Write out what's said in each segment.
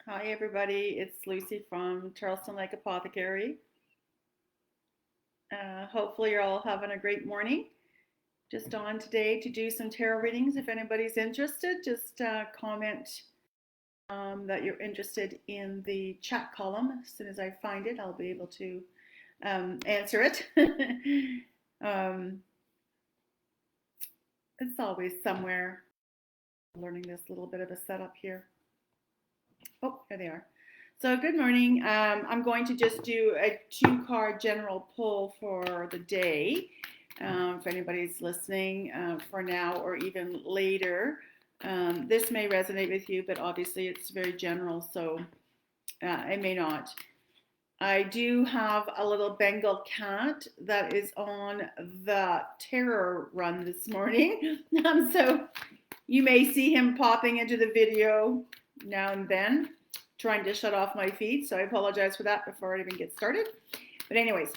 Hi, everybody. It's Lucy from Charleston Lake Apothecary. Hopefully, you're all having a great morning. Just on today to do some tarot readings. If anybody's interested, just comment that you're interested in the chat column. As soon as I find it, I'll be able to answer it. um, it's always somewhere. Learning this little bit of a setup here. Oh, here they are. So good morning. I'm going to just do a 2-card general pull for the day. If anybody's listening for now or even later, this may resonate with you, but obviously it's very general, so it may not. I do have a little Bengal cat that is on the terror run this morning. So you may see him popping into the video now and then, trying to shut off my feed. So I apologize for that before I even get started. But anyways,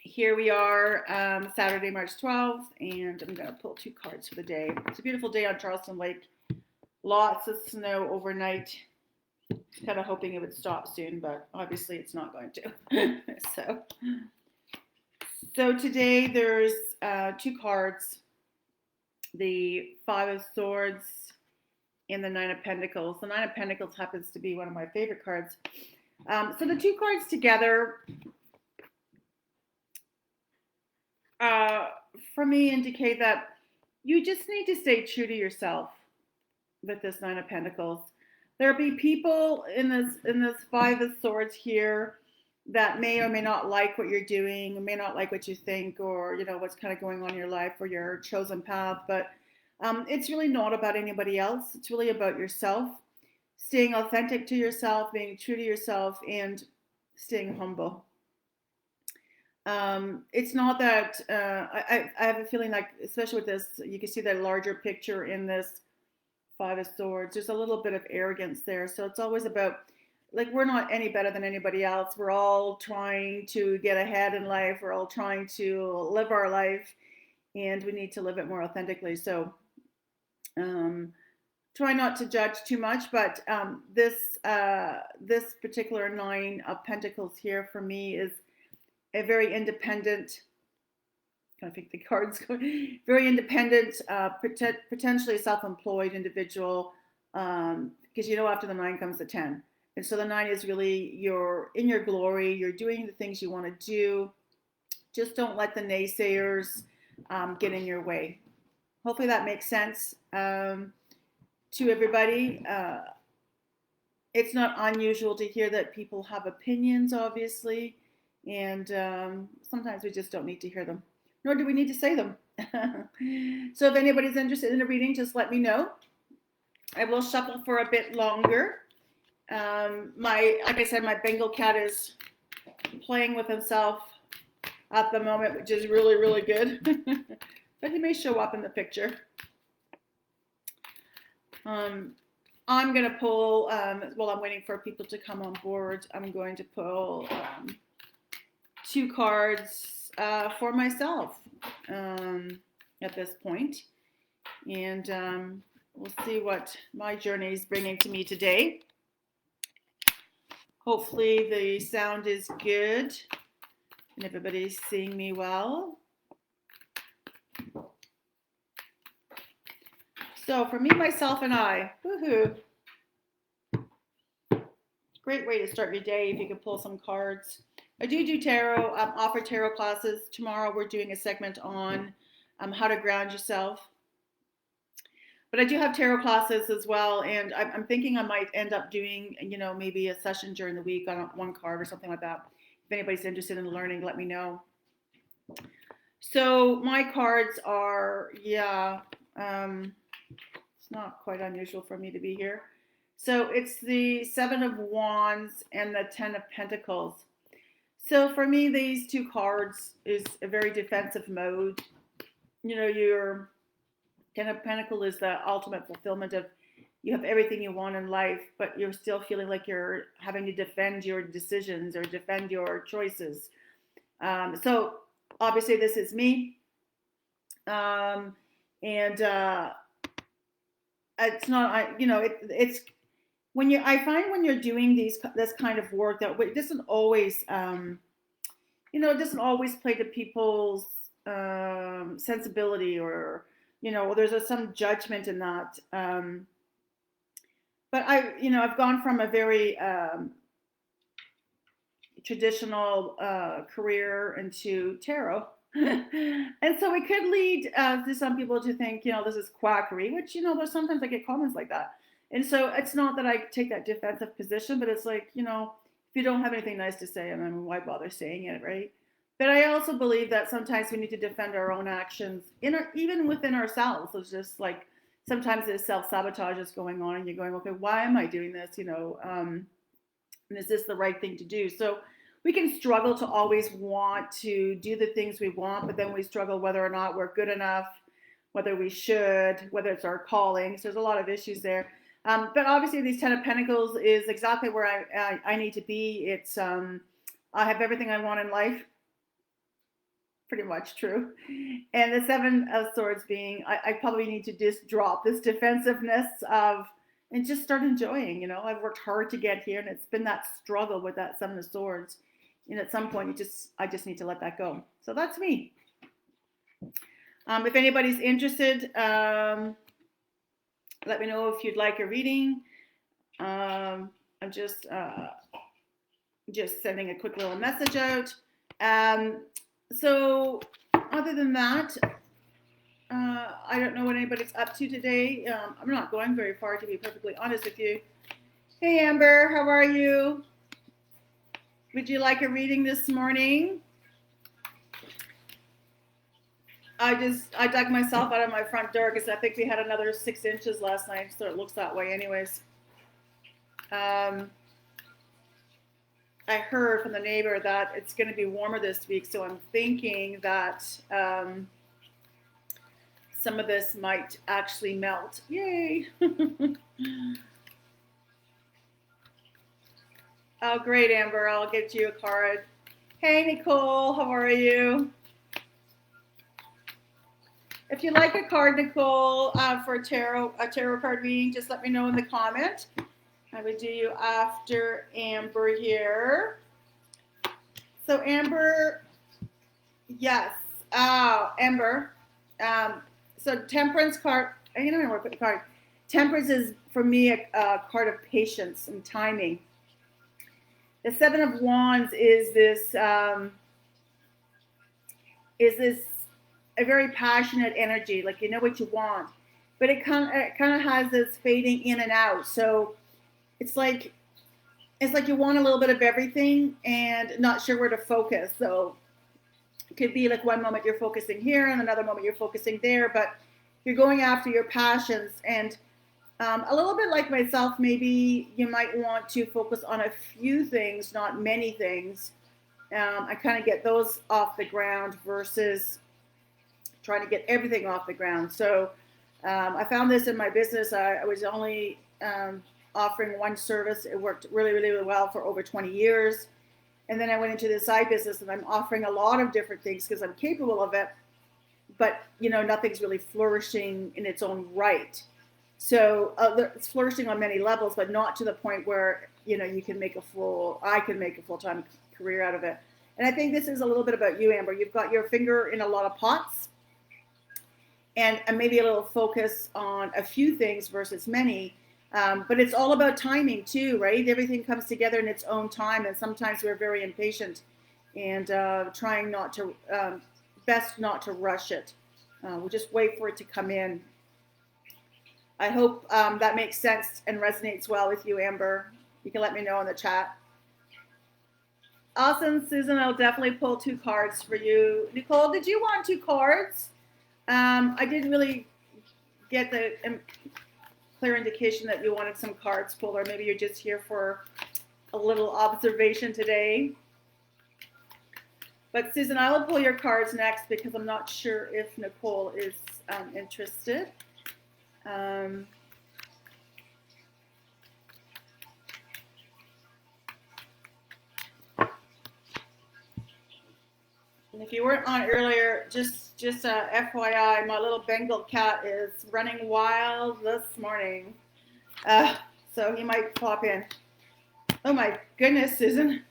here we are, Saturday, March 12th, and I'm going to pull 2 cards for the day. It's a beautiful day on Charleston Lake. Lots of snow overnight. Kind of hoping it would stop soon, but obviously it's not going to. So today there's 2 cards. The 5 of Swords and the 9 of Pentacles. The 9 of Pentacles happens to be one of my favorite cards. So the 2 cards together, for me, indicate that you just need to stay true to yourself with this 9 of Pentacles. There'll be people in this 5 of Swords here that may or may not like what you're doing, or may not like what you think, or what's kind of going on in your life or your chosen path. But it's really not about anybody else. It's really about yourself, staying authentic to yourself, being true to yourself, and staying humble. It's not that I have a feeling like, especially with this, you can see that larger picture in this 5 of Swords. There's a little bit of arrogance there. So it's always about, like, we're not any better than anybody else. We're all trying to get ahead in life. We're all trying to live our life, and we need to live it more authentically. So try not to judge too much, but this particular 9 of Pentacles here for me is a very independent, I think the cards go, very independent, potentially self-employed individual, because after the 9 comes the 10. And so the 9 is really, you're in your glory, you're doing the things you want to do. Just don't let the naysayers get in your way. Hopefully that makes sense to everybody. It's not unusual to hear that people have opinions, obviously, and sometimes we just don't need to hear them, nor do we need to say them. So if anybody's interested in a reading, just let me know. I will shuffle for a bit longer. Like I said, my Bengal cat is playing with himself at the moment, which is really, really good. But he may show up in the picture. I'm going to pull, while I'm waiting for people to come on board, I'm going to pull 2 cards for myself at this point. And we'll see what my journey is bringing to me today. Hopefully the sound is good and everybody's seeing me well. So for me, myself, and I, woohoo. Great way to start your day if you can pull some cards. I do tarot, offer tarot classes. Tomorrow we're doing a segment on how to ground yourself. But I do have tarot classes as well, and I'm thinking I might end up doing, maybe a session during the week on 1 card or something like that. If anybody's interested in learning, let me know. So my cards are, it's not quite unusual for me to be here. So it's the 7 of Wands and the 10 of Pentacles. So for me, these 2 cards is a very defensive mode. Your 10 of Pentacles is the ultimate fulfillment of, you have everything you want in life, but you're still feeling like you're having to defend your decisions or defend your choices. So obviously this is me. And it's not, it's I find when you're doing this kind of work that it doesn't always, it doesn't always play to people's sensibility, or there's some judgment in that. But I've gone from a very traditional career into tarot. And so it could lead to some people to think, this is quackery, which, there's sometimes I get comments like that. And so it's not that I take that defensive position, but it's like, if you don't have anything nice to say, I mean, why bother saying it, right? But I also believe that sometimes we need to defend our own actions, even within ourselves. It's just like sometimes there's self-sabotage is going on, and you're going, okay, why am I doing this? And is this the right thing to do? So we can struggle to always want to do the things we want, but then we struggle whether or not we're good enough, whether we should, whether it's our calling. So there's a lot of issues there. But obviously, these 10 of Pentacles is exactly where I need to be. It's I have everything I want in life. Pretty much true. And the 7 of Swords being, I probably need to just drop this defensiveness and just start enjoying. I've worked hard to get here, and it's been that struggle with that 7 of Swords. And at some point, I just need to let that go. So that's me. If anybody's interested, let me know if you'd like a reading. I'm just sending a quick little message out. So other than that, I don't know what anybody's up to today. I'm not going very far, to be perfectly honest with you. Hey, Amber, how are you? Would you like a reading this morning? I dug myself out of my front door because I think we had another 6 inches last night, so it looks that way anyways. I heard from the neighbor that it's going to be warmer this week, so I'm thinking that some of this might actually melt. Yay! Oh, great, Amber. I'll get you a card. Hey, Nicole. How are you? If you like a card, Nicole, for a tarot card reading, just let me know in the comment. I would do you after Amber here. So Amber, yes. Oh, Amber. So Temperance card, I don't know where to put the card. Temperance is, for me, a card of patience and timing. The 7 of Wands is this a very passionate energy, like you know what you want, but it kind of has this fading in and out. So it's like you want a little bit of everything and not sure where to focus. So it could be like one moment you're focusing here and another moment you're focusing there, but you're going after your passions. And a little bit like myself, maybe you might want to focus on a few things, not many things. I kind of get those off the ground versus trying to get everything off the ground. So I found this in my business. I was only offering one service. It worked really, really well for over 20 years. And then I went into the side business, and I'm offering a lot of different things because I'm capable of it. But, nothing's really flourishing in its own right. So it's flourishing on many levels, but not to the point where, I can make a full-time career out of it. And I think this is a little bit about you, Amber. You've got your finger in a lot of pots, and maybe a little focus on a few things versus many. But it's all about timing too, right? Everything comes together in its own time, and sometimes we're very impatient and trying best not to rush it. We'll just wait for it to come in. I hope that makes sense and resonates well with you, Amber. You can let me know in the chat. Awesome, Susan. I'll definitely pull 2 cards for you. Nicole, did you want 2 cards? I didn't really get the clear indication that you wanted some cards pulled, or maybe you're just here for a little observation today. But Susan, I will pull your cards next because I'm not sure if Nicole is interested. And if you weren't on earlier, just FYI, my little Bengal cat is running wild this morning. So so he might pop in. Oh my goodness, Susan.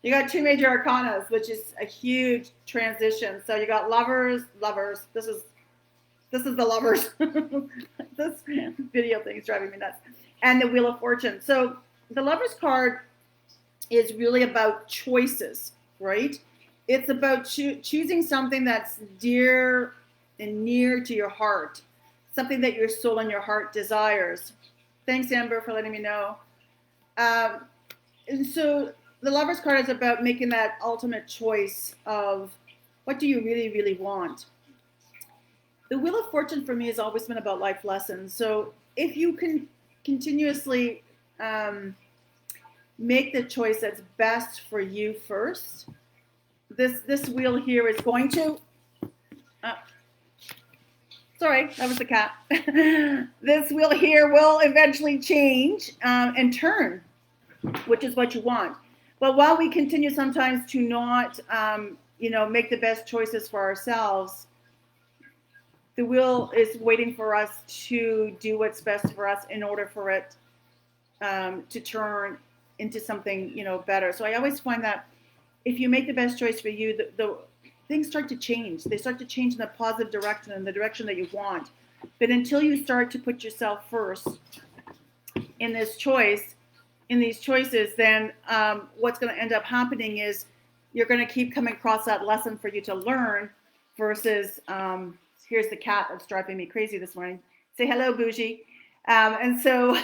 You got two major arcanas, which is a huge transition. So you got lovers. This is the lovers. This video thing is driving me nuts. And the Wheel of Fortune. So the lovers card is really about choices, right? It's about choosing something that's dear and near to your heart, something that your soul and your heart desires. Thanks, Amber, for letting me know. And so the Lover's card is about making that ultimate choice of what do you really, really want. The Wheel of Fortune for me has always been about life lessons. So if you can continuously make the choice that's best for you first, this wheel here is going to, sorry, that was the cat. This wheel here will eventually change and turn, which is what you want. But while we continue sometimes to not, make the best choices for ourselves, the wheel is waiting for us to do what's best for us in order for it to turn into something, better. So I always find that if you make the best choice for you, the things start to change. They start to change in the positive direction, in the direction that you want. But until you start to put yourself first in these choices, then what's going to end up happening is you're going to keep coming across that lesson for you to learn versus, here's the cat that's driving me crazy this morning. Say hello, Bougie. And so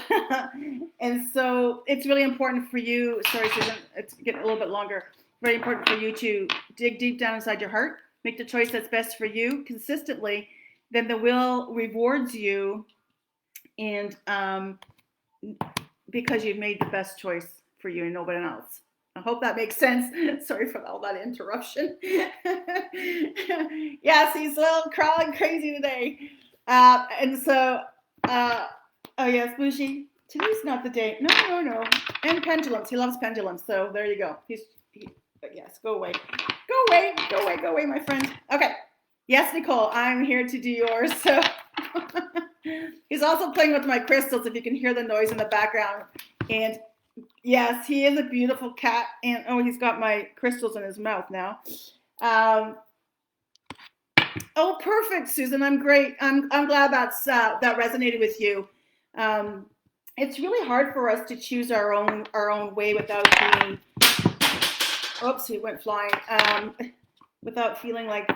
it's really important for you, sorry, Susan, it's getting a little bit longer. Very important for you to dig deep down inside your heart, make the choice that's best for you consistently. Then the wheel rewards you, and because you've made the best choice for you and nobody else. I hope that makes sense. Sorry for all that interruption. Yes, he's a little crawling crazy today. And so, oh yes, Bougie, today's not the day. No. And pendulums. He loves pendulums. So there you go. Yes, go away, my friend. Okay. Yes, Nicole, I'm here to do yours. So he's also playing with my crystals, if you can hear the noise in the background. And yes, he is a beautiful cat. And he's got my crystals in his mouth now. Oh, perfect, Susan. I'm great. I'm glad that resonated with you. It's really hard for us to choose our own way without being. Oops, he went flying. Without feeling like,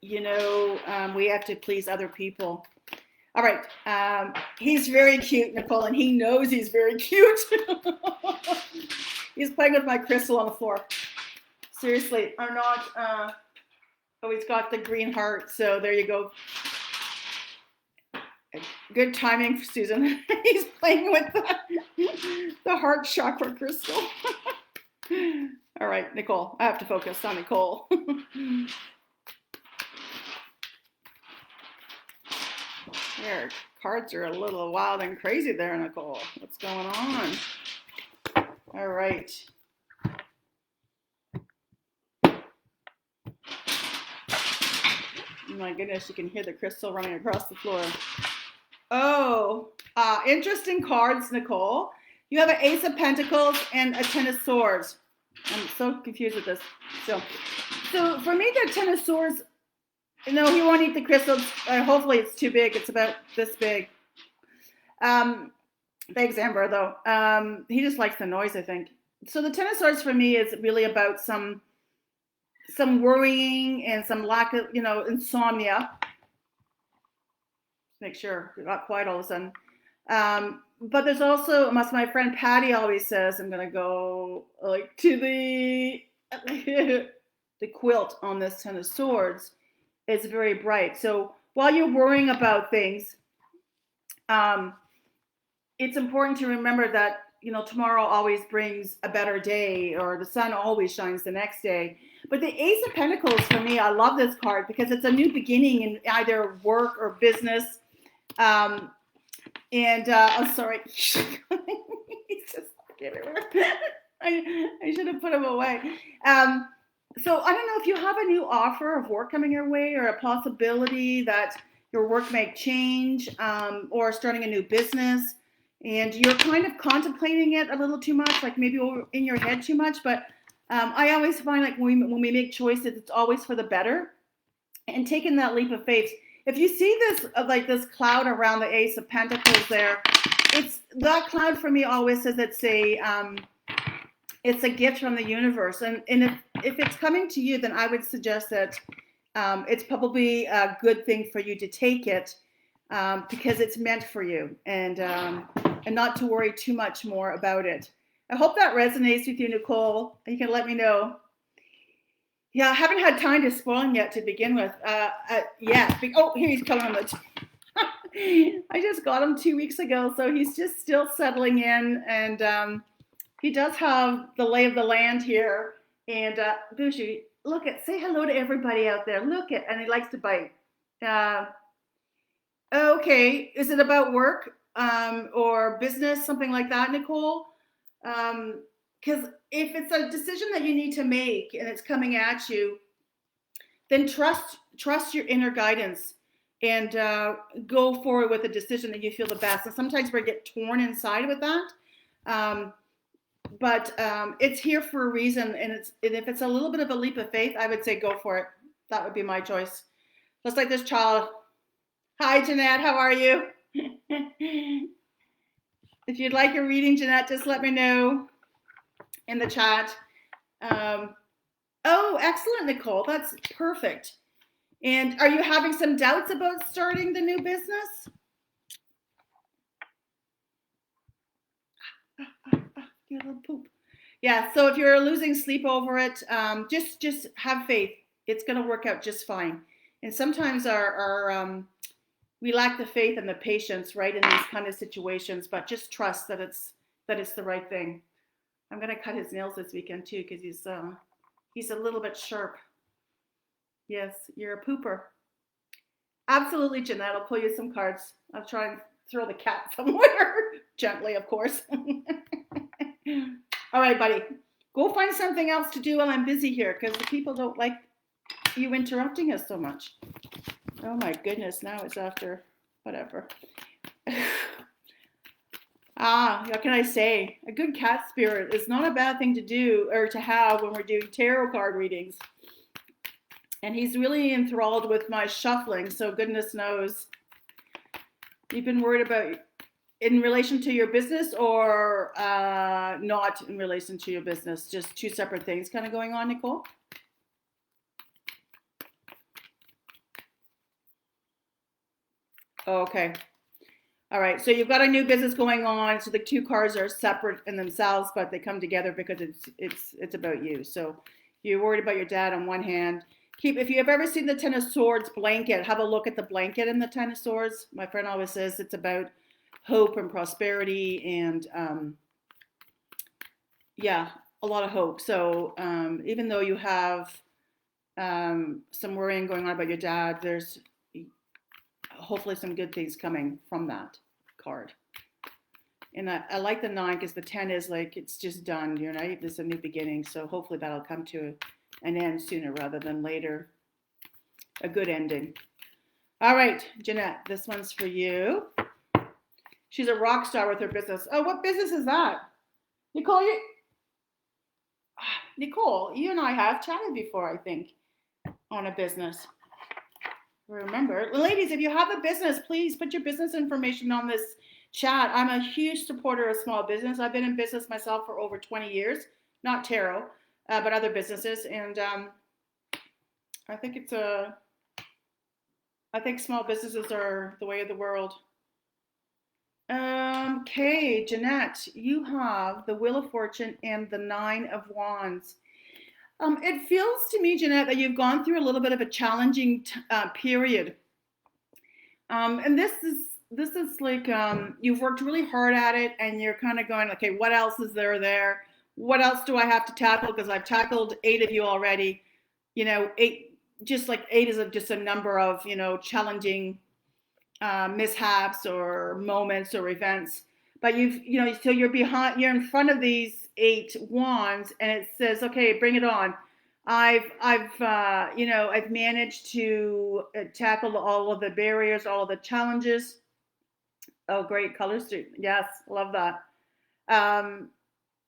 we have to please other people. All right. He's very cute, Nicole, and he knows he's very cute. He's playing with my crystal on the floor. Seriously, I'm not. He's got the green heart, so there you go. Good timing for Susan. He's playing with the heart chakra crystal. All right, Nicole, I have to focus on Nicole. Your cards are a little wild and crazy there, Nicole. What's going on? All right. Oh my goodness, you can hear the crystal running across the floor. Oh, interesting cards, Nicole. You have an Ace of Pentacles and a Ten of Swords. I'm so confused with this. So for me, the Ten of Swords, he won't eat the crystals. Hopefully it's too big. It's about this big. Thanks, Amber, though. He just likes the noise, I think. So the Ten of Swords for me is really about some worrying and some lack of, insomnia. Make sure it got quiet all of a sudden. But there's also, as my friend Patty always says, I'm going to go to the quilt on this Ten of Swords. It's very bright. So while you're worrying about things, it's important to remember that, tomorrow always brings a better day, or the sun always shines the next day. But the Ace of Pentacles, for me, I love this card because it's a new beginning in either work or business. I'm sorry. He's just everywhere. I should have put him away. So I don't know if you have a new offer of work coming your way, or a possibility that your work may change, or starting a new business. and you're kind of contemplating it a little too much, like maybe over in your head too much. But I always find like when we make choices, it's always for the better. And taking that leap of faith. If you see this like this cloud around the Ace of Pentacles there, it's that cloud for me always says it's a gift from the universe. And if it's coming to you, then I would suggest that it's probably a good thing for you to take it because it's meant for you, and not to worry too much more about it. I hope that resonates with you, Nicole. You can let me know. Yeah, I haven't had time to spoil him yet to begin with. Yeah. Oh, here he's coming on the. I just got him 2 weeks ago, so he's just still settling in, and he does have the lay of the land here. And Bushy, say hello to everybody out there. And he likes to bite. Okay, is it about work or business, something like that, Nicole? Because if it's a decision that you need to make and it's coming at you, then trust your inner guidance and go forward with a decision that you feel the best. And sometimes we get torn inside with that, but it's here for a reason. And if it's a little bit of a leap of faith, I would say go for it. That would be my choice. Just like this child. Hi, Jeanette. How are you? If you'd like a reading, Jeanette, just let me know in the chat. Oh, excellent, Nicole. That's perfect. And are you having some doubts about starting the new business? You little poop. Yeah, so if you're losing sleep over it, just have faith. It's going to work out just fine. And sometimes we lack the faith and the patience, right, in these kind of situations, but just trust that it's the right thing. I'm going to cut his nails this weekend too, because he's a little bit sharp. Yes, you're a pooper. Absolutely, Jeanette. I'll pull you some cards. I'll try and throw the cat somewhere. Gently, of course. All right, buddy. Go find something else to do while I'm busy here, because the people don't like you interrupting us so much. Oh my goodness, now it's after whatever. What can I say? A good cat spirit is not a bad thing to do or to have when we're doing tarot card readings. And he's really enthralled with my shuffling, so goodness knows. You've been worried about in relation to your business or not in relation to your business? Just two separate things kind of going on, Nicole? Okay. All right. So you've got a new business going on. So the two cards are separate in themselves, but they come together because it's about you. So you're worried about your dad on one hand. If you have ever seen the Ten of Swords blanket, have a look at the blanket in the Ten of Swords. My friend always says it's about hope and prosperity and yeah, a lot of hope. So even though you have some worrying going on about your dad, there's hopefully some good things coming from that card. And I like the 9 because the 10 is like it's just done, you know, it's a new beginning. So hopefully that'll come to an end sooner rather than later. A good ending. All right, Jeanette, this one's for you. She's a rock star with her business. Oh, what business is that? Nicole, you and I have chatted before, I think, on a business. Remember, ladies, if you have a business, please put your business information on this chat. I'm a huge supporter of small business. I've been in business myself for over 20 years, not tarot, but other businesses. And I think small businesses are the way of the world. Okay, Jeanette, you have the Wheel of Fortune and the 9 of Wands. It feels to me, Jeanette, that you've gone through a little bit of a challenging period. And this is like you've worked really hard at it and you're kind of going, okay, what else is there? What else do I have to tackle? Because I've tackled 8 of you already. You know, 8 is just a number of, you know, challenging mishaps or moments or events. But so you're in front of these 8 wands and it says, okay, bring it on. I've managed to tackle all of the barriers, all of the challenges. Oh, great. Color Street. Yes, love that. Um,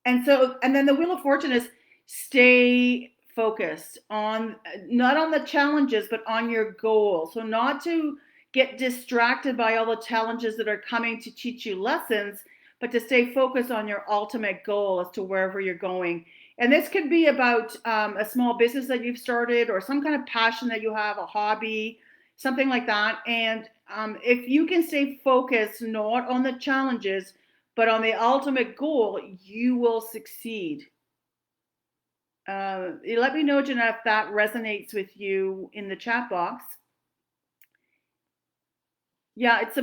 and then the Wheel of Fortune is stay focused on not on the challenges, but on your goal. So not to get distracted by all the challenges that are coming to teach you lessons, but to stay focused on your ultimate goal as to wherever you're going. And this could be about a small business that you've started or some kind of passion that you have, a hobby, something like that. And if you can stay focused not on the challenges, but on the ultimate goal, you will succeed. Let me know, Jeanette, if that resonates with you in the chat box. Yeah, it's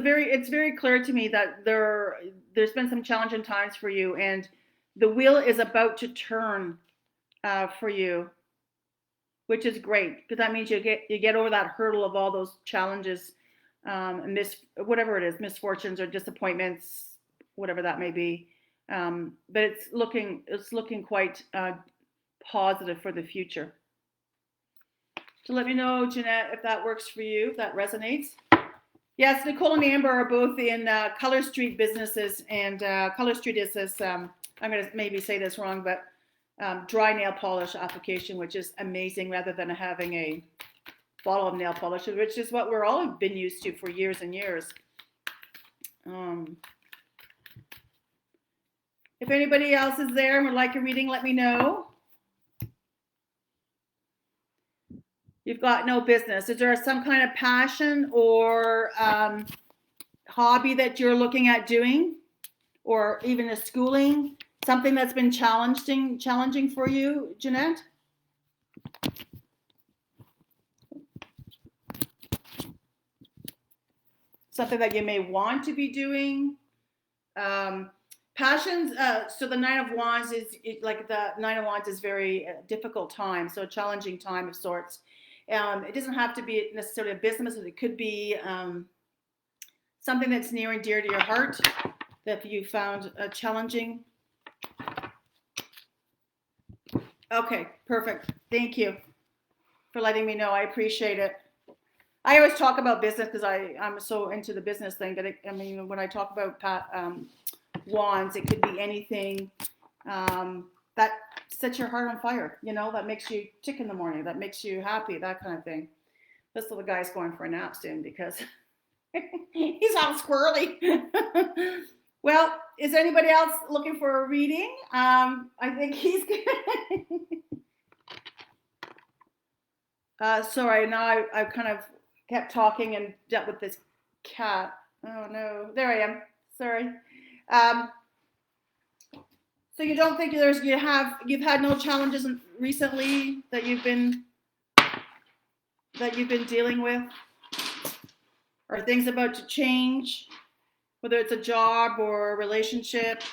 very clear to me that there's been some challenging times for you, and the wheel is about to turn for you, which is great because that means you get over that hurdle of all those challenges, and whatever it is, misfortunes or disappointments, whatever that may be. But it's looking quite positive for the future. So let me know, Jeanette, if that works for you, if that resonates. Yes, Nicole and Amber are both in Color Street businesses, and Color Street is this, I'm going to maybe say this wrong, but dry nail polish application, which is amazing rather than having a bottle of nail polish, which is what we're all been used to for years and years. If anybody else is there and would like a reading, let me know. You've got no business. Is there some kind of passion or hobby that you're looking at doing, or even a schooling, something that's been challenging for you, Jeanette? Something that you may want to be doing. Passions. So the Nine of Wands is very difficult time, so a challenging time of sorts. It doesn't have to be necessarily a business, it could be something that's near and dear to your heart that you found challenging. Okay, perfect. Thank you for letting me know. I appreciate it. I always talk about business because I'm so into the business thing, but when I talk about wands, it could be anything that sets your heart on fire, that makes you tick in the morning, that makes you happy, that kind of thing. This little guy's going for a nap soon because he's all squirrely. Well, is anybody else looking for a reading? I think he's sorry, now I kind of kept talking and dealt with this cat. Oh no, there I am. Sorry. So you don't think you've had no challenges recently that you've been dealing with, or things about to change, whether it's a job or a relationship?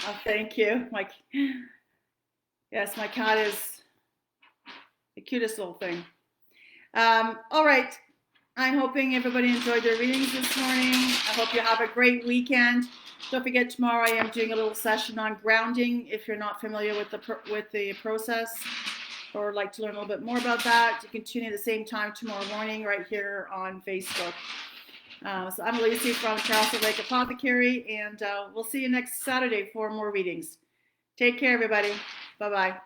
Oh, thank you. Yes, my cat is the cutest little thing. All right. I'm hoping everybody enjoyed their readings this morning. I hope you have a great weekend. Don't forget, tomorrow I am doing a little session on grounding. If you're not familiar with the process or like to learn a little bit more about that, you can tune in at the same time tomorrow morning right here on Facebook. So I'm Lucy from Castle Lake Apothecary, and we'll see you next Saturday for more readings. Take care, everybody. Bye-bye.